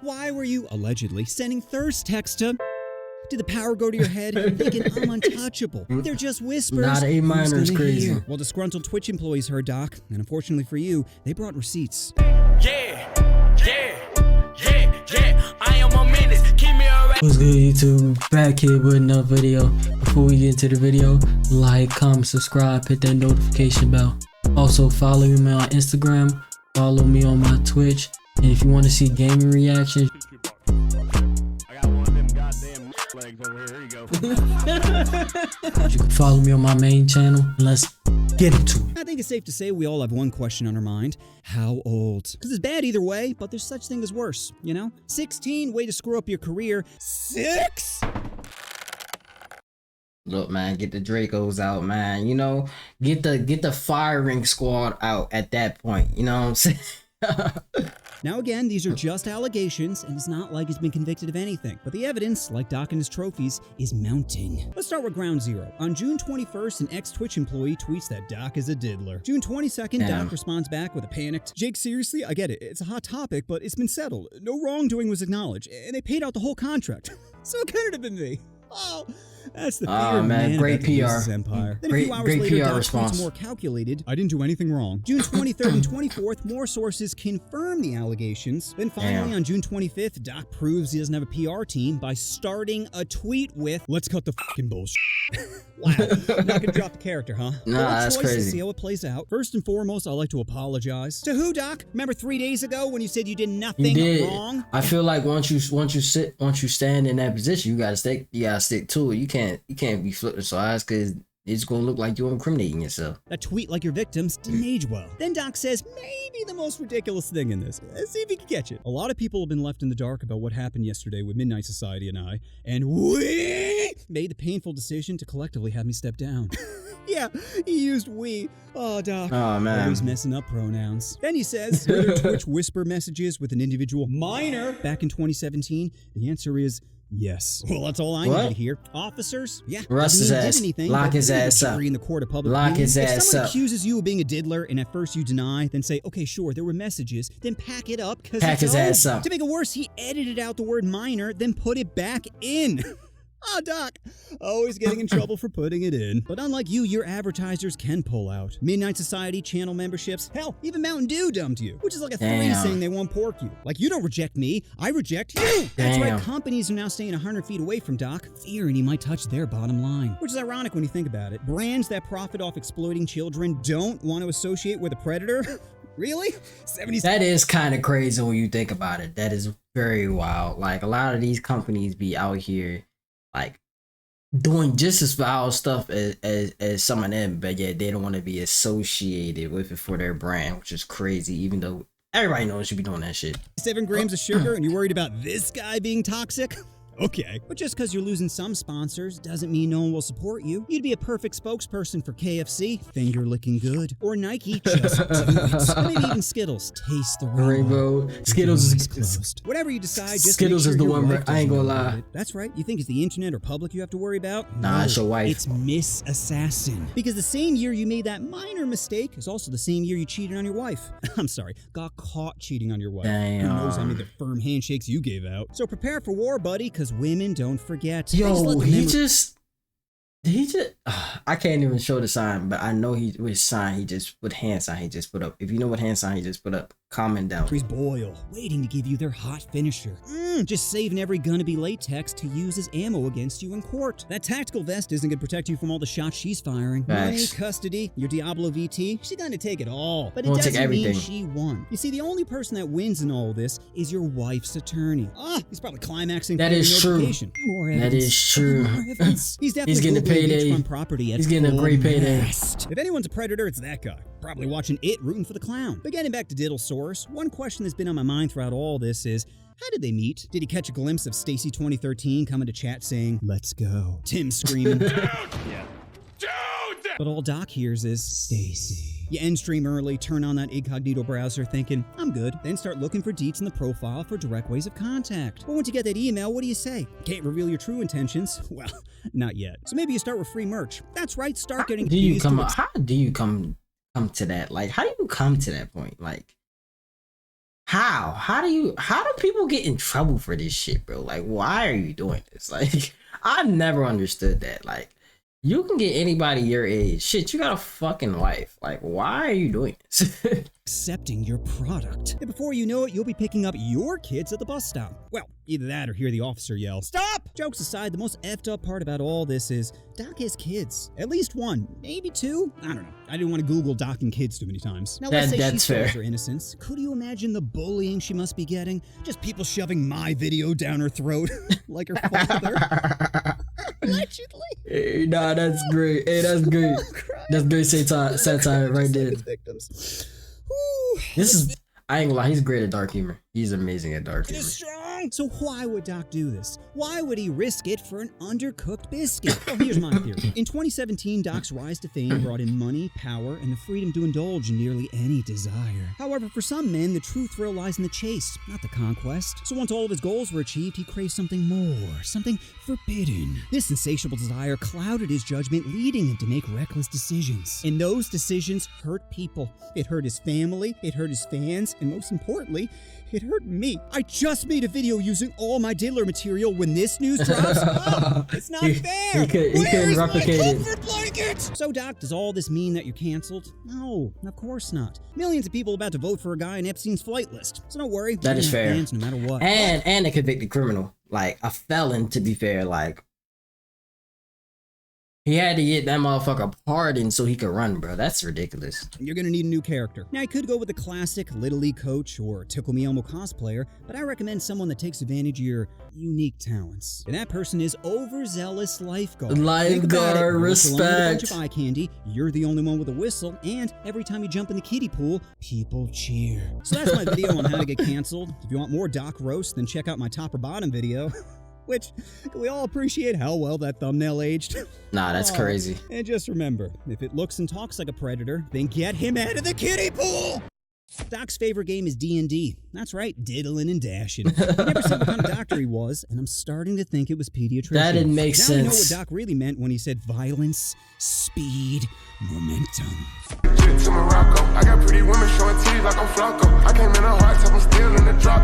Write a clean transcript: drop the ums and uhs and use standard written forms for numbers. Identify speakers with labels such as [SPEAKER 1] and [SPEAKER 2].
[SPEAKER 1] Why were you, allegedly, sending thirst texts to... Did the power go to your head and thinking I'm untouchable? They're just whispers.
[SPEAKER 2] Not A minor is crazy.
[SPEAKER 1] Hear? Well, disgruntled Twitch employees heard, Doc, and unfortunately for you, they brought receipts.
[SPEAKER 3] Yeah, I am a menace. Keep me around.
[SPEAKER 2] What's good, YouTube? Back here with another video. Before we get into the video, like, comment, subscribe, hit that notification bell. Also, follow me on Instagram, follow me on my Twitch, and if you want to see gaming reactions, you can follow me on my main channel, and let's get into it.
[SPEAKER 1] I think it's safe to say we all have one question on our mind. How old? Because it's bad either way, but there's such thing as worse, you know? 16, way to screw up your career. 6?
[SPEAKER 2] Look, man, get the Dracos out, man. You know, get the firing squad out at that point. You know what I'm saying?
[SPEAKER 1] Now again, these are just allegations, and it's not like he's been convicted of anything. But the evidence, like Doc and his trophies, is mounting. Let's start with ground zero. On June 21st, an ex-Twitch employee tweets that Doc is a diddler. June 22nd,
[SPEAKER 2] Damn.
[SPEAKER 1] Doc responds back with a panicked, "Jake, seriously? I get it. It's a hot topic, but it's been settled. No wrongdoing was acknowledged, and they paid out the whole contract. So it couldn't have been me." Oh, that's the fear of man
[SPEAKER 2] great
[SPEAKER 1] about the
[SPEAKER 2] PR.
[SPEAKER 1] Business empire. Then
[SPEAKER 2] Great-
[SPEAKER 1] a few hours
[SPEAKER 2] great
[SPEAKER 1] later,
[SPEAKER 2] PR
[SPEAKER 1] Doc
[SPEAKER 2] response.
[SPEAKER 1] tweets more calculated. "I didn't do anything wrong." June 23rd and 24th, more sources confirm the allegations. Then finally, on June 25th, Doc proves he doesn't have a PR team by starting a tweet with, "Let's cut the fucking bullshit." Wow, not gonna drop the character, huh?
[SPEAKER 2] Nah,
[SPEAKER 1] Well,
[SPEAKER 2] that's
[SPEAKER 1] choice to
[SPEAKER 2] crazy.
[SPEAKER 1] see how it plays out. First and foremost, I'd like to apologize. To who, Doc? Remember 3 days ago when you said you did nothing
[SPEAKER 2] You did.
[SPEAKER 1] wrong?
[SPEAKER 2] I feel like once you stand in that position, you gotta stick to it. You can't be flipping sides because it's gonna look like you're incriminating yourself.
[SPEAKER 1] That tweet like your victims didn't age well. Then Doc says maybe the most ridiculous thing in this. Let's see if he can catch it. A lot of people have been left in the dark about what happened yesterday with Midnight Society and I, and we made the painful decision to collectively have me step down. Yeah, he used we. Oh, Doc.
[SPEAKER 2] Oh, man.
[SPEAKER 1] Always messing up pronouns. Then he says, were there Twitch whisper messages with an individual minor back in 2017? The answer is yes. Well, that's all I need to hear. Officers? Yeah.
[SPEAKER 2] Arrest his
[SPEAKER 1] doesn't mean he
[SPEAKER 2] ass.
[SPEAKER 1] did anything,
[SPEAKER 2] Lock
[SPEAKER 1] but
[SPEAKER 2] his
[SPEAKER 1] you're the
[SPEAKER 2] ass up.
[SPEAKER 1] jury in the court of public
[SPEAKER 2] Lock
[SPEAKER 1] opinion.
[SPEAKER 2] his
[SPEAKER 1] If
[SPEAKER 2] ass
[SPEAKER 1] someone
[SPEAKER 2] up.
[SPEAKER 1] accuses you of being a diddler and at first you deny, then say, okay, sure, there were messages, then pack it up because
[SPEAKER 2] Pack his ass up.
[SPEAKER 1] To make it worse, he edited out the word minor, then put it back in. Ah, Doc, always getting in trouble for putting it in. But unlike you, your advertisers can pull out. Midnight Society, channel memberships, hell, even Mountain Dew dumped you, which is like a 3 saying they won't pork you. Like, you don't reject me, I reject you. That's right, companies are now staying 100 feet away from Doc, fearing he might touch their bottom line. Which is ironic when you think about it. Brands that profit off exploiting children don't want to associate with a predator? Really? 70s.
[SPEAKER 2] That is kind of crazy when you think about it. That is very wild. Like, a lot of these companies be out here like doing just as foul stuff as some of them, but yet they don't want to be associated with it for their brand, which is crazy, even though everybody knows you be doing that shit.
[SPEAKER 1] 7 grams of sugar and you're worried about this guy being toxic? Okay. But just because you're losing some sponsors doesn't mean no one will support you. You'd be a perfect spokesperson for KFC, finger licking good. Or Nike, just do it. Or maybe even Skittles, taste the
[SPEAKER 2] Rainbow. Skittles is
[SPEAKER 1] closed. Whatever you decide, just
[SPEAKER 2] Skittles
[SPEAKER 1] make
[SPEAKER 2] is
[SPEAKER 1] sure
[SPEAKER 2] the
[SPEAKER 1] your
[SPEAKER 2] one,
[SPEAKER 1] wife
[SPEAKER 2] bro. I ain't
[SPEAKER 1] doesn't
[SPEAKER 2] gonna
[SPEAKER 1] know
[SPEAKER 2] lie.
[SPEAKER 1] about it. That's right. You think it's the internet or public you have to worry about?
[SPEAKER 2] Nah, it's your wife.
[SPEAKER 1] It's Miss Assassin. Because the same year you made that minor mistake is also the same year you cheated on your wife. I'm sorry, got caught cheating on your wife.
[SPEAKER 2] Damn.
[SPEAKER 1] Who knows how many of the firm handshakes you gave out. So prepare for war, buddy, because women don't forget.
[SPEAKER 2] Yo, he just I can't even show the sign, but I know with his sign, with hand sign he just put up. If you know what hand sign he just put up, comment down.
[SPEAKER 1] Boil, waiting to give you their hot finisher. Just saving every gonna be latex to use as ammo against you in court. That tactical vest isn't gonna protect you from all the shots she's firing. Money,
[SPEAKER 2] Facts.
[SPEAKER 1] custody, your Diablo VT, she's gonna take it all. But it
[SPEAKER 2] Won't take
[SPEAKER 1] doesn't mean
[SPEAKER 2] everything.
[SPEAKER 1] she won. You see, the only person that wins in all this is your wife's attorney. He's probably climaxing
[SPEAKER 2] That
[SPEAKER 1] for
[SPEAKER 2] is
[SPEAKER 1] your
[SPEAKER 2] true.
[SPEAKER 1] notification. More
[SPEAKER 2] That
[SPEAKER 1] evidence.
[SPEAKER 2] is true.
[SPEAKER 1] More evidence. He's definitely
[SPEAKER 2] getting a
[SPEAKER 1] Googling
[SPEAKER 2] payday.
[SPEAKER 1] beachfront property at
[SPEAKER 2] He's getting a
[SPEAKER 1] full
[SPEAKER 2] great payday.
[SPEAKER 1] mast. If anyone's a predator, it's that guy. Probably watching it, rooting for the clown. But getting back to Diddlesaurus, one question that's been on my mind throughout all this is, how did they meet? Did he catch a glimpse of Stacy 2013 coming to chat saying, "Let's go"? Tim screaming. But all Doc hears is, "Stacy." You end stream early, turn on that incognito browser thinking, I'm good. Then start looking for deets in the profile for direct ways of contact. But once you get that email, what do you say? Can't reveal your true intentions? Well, not yet. So maybe you start with free merch. That's right, start getting
[SPEAKER 2] How do you come to that? Like, how do you come to that point? Like, How do people get in trouble for this shit, bro? Like, why are you doing this? Like, I never understood that. Like, you can get anybody your age. Shit, you got a fucking wife. Like, why are you doing this?
[SPEAKER 1] Accepting your product. And before you know it, you'll be picking up your kids at the bus stop. Well, either that or hear the officer yell, "Stop!" Jokes aside, the most effed up part about all this is Doc has kids. At least one, maybe two. I don't know. I didn't want to Google Doc and kids too many times. Now let's say she shows her innocence. Could you imagine the bullying she must be getting? Just people shoving my video down her throat like her father. Allegedly.
[SPEAKER 2] Nah, that's great. Hey, that's great. That's great satire right there.
[SPEAKER 1] Victims.
[SPEAKER 2] I ain't gonna lie, he's great at dark humor. He's amazing at dark humor.
[SPEAKER 1] Strong. So why would Doc do this? Why would he risk it for an undercooked biscuit? Well, here's my theory. In 2017, Doc's rise to fame brought in money, power, and the freedom to indulge in nearly any desire. However, for some men, the true thrill lies in the chase, not the conquest. So once all of his goals were achieved, he craved something more, something forbidden. This insatiable desire clouded his judgment, leading him to make reckless decisions. And those decisions hurt people. It hurt his family, it hurt his fans, and most importantly, it hurt me. I just made a video using all my diddler material. When this news drops, oh, it's not fair.
[SPEAKER 2] He couldn't replicate it.
[SPEAKER 1] Comfort blanket? So, Doc, does all this mean that you're canceled? No, of course not. Millions of people about to vote for a guy on Epstein's flight list. So don't worry.
[SPEAKER 2] That is fair.
[SPEAKER 1] Fans no matter what.
[SPEAKER 2] And a convicted criminal, like a felon, to be fair. Like, he had to get that motherfucker pardoned so he could run, bro. That's ridiculous.
[SPEAKER 1] You're gonna need a new character. Now, I could go with the classic Little League coach or Tickle Me Elmo cosplayer, but I recommend someone that takes advantage of your unique talents. And that person is overzealous lifeguard.
[SPEAKER 2] Lifeguard, respect.
[SPEAKER 1] With a bunch of eye candy, you're the only one with a whistle, and every time you jump in the kiddie pool, people cheer. So that's my video on how to get canceled. If you want more Doc roast, then check out my top or bottom video. Which, we all appreciate how well that thumbnail aged.
[SPEAKER 2] Nah, that's crazy.
[SPEAKER 1] And just remember, if it looks and talks like a predator, then get him out of the kiddie pool! Doc's favorite game is D&D. That's right, diddling and dashing. He never said what kind of doctor he was, and I'm starting to think it was pediatrician.
[SPEAKER 2] That didn't make sense.
[SPEAKER 1] Now we know what Doc really meant when he said violence, speed, momentum.
[SPEAKER 4] To Morocco, I got pretty women showing titties like I'm Flocko. I came in a hot top, I'm still in the drop.